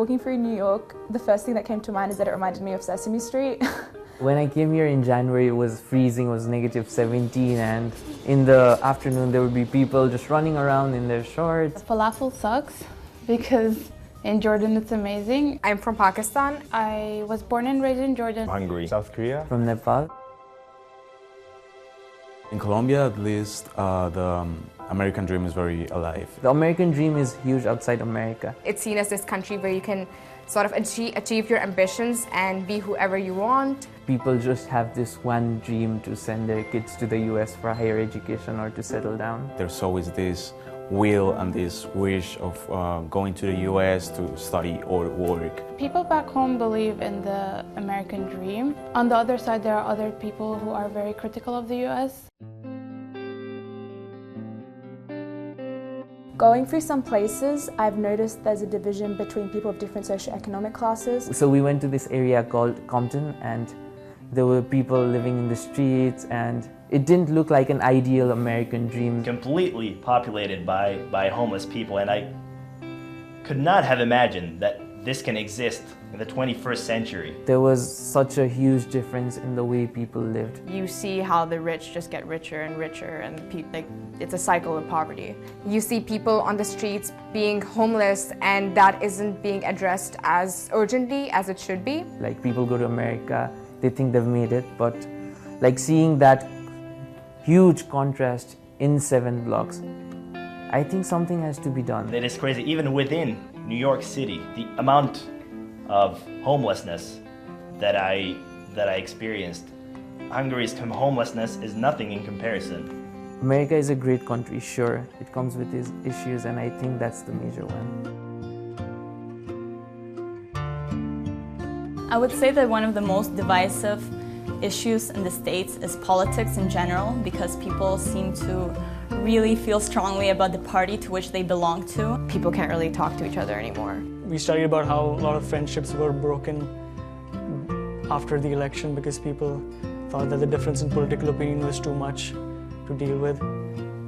Walking through New York, the first thing that came to mind is that it reminded me of Sesame Street. When I came here in January, it was freezing, it was -17, and in the afternoon there would be people just running around in their shorts. Falafel sucks because in Jordan it's amazing. I'm from Pakistan. I was born and raised in Jordan. Hungary. South Korea. From Nepal. In Colombia, at least, the American dream is very alive. The American dream is huge outside America. It's seen as this country where you can sort of achieve your ambitions and be whoever you want. People just have this one dream to send their kids to the US for higher education or to settle down. There's always this will and this wish of going to the US to study or work. People back home believe in the American dream. On the other side, there are other people who are very critical of the US. Going through some places, I've noticed there's a division between people of different socioeconomic classes. So we went to this area called Compton, and there were people living in the streets, and it didn't look like an ideal American dream. Completely populated by homeless people, and I could not have imagined that this can exist in the 21st century. There was such a huge difference in the way people lived. You see how the rich just get richer and richer, and it's a cycle of poverty. You see people on the streets being homeless, and that isn't being addressed as urgently as it should be. Like, people go to America, they think they've made it, but like seeing that huge contrast in 7 blocks, I think something has to be done. It is crazy, even within New York City, the amount of homelessness that I experienced. Hungary's homelessness is nothing in comparison. America is a great country, sure. It comes with its issues, and I think that's the major one. I would say that one of the most divisive issues in the States is politics in general, because people seem to really feel strongly about the party to which they belong to. People can't really talk to each other anymore. We studied about how a lot of friendships were broken after the election because people thought that the difference in political opinion was too much to deal with.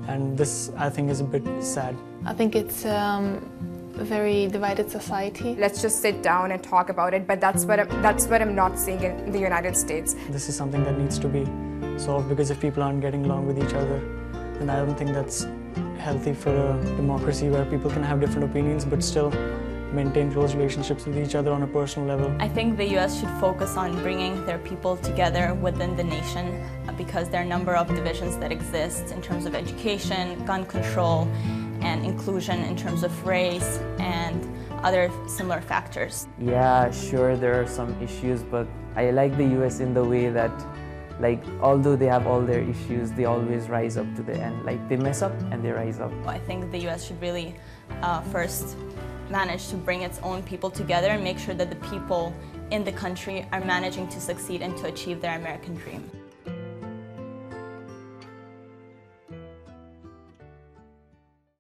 And this, I think, is a bit sad. I think it's a very divided society. Let's just sit down and talk about it, but that's what I'm not seeing in the United States. This is something that needs to be solved, because if people aren't getting along with each other, then I don't think that's healthy for a democracy where people can have different opinions but still maintain close relationships with each other on a personal level. I think the US should focus on bringing their people together within the nation, because there are a number of divisions that exist in terms of education, gun control, and inclusion in terms of race and other similar factors. Yeah, sure, there are some issues, but I like the US in the way that, like, although they have all their issues, they always rise up to the end. Like, they mess up and they rise up. I think the US should really first manage to bring its own people together and make sure that the people in the country are managing to succeed and to achieve their American dream.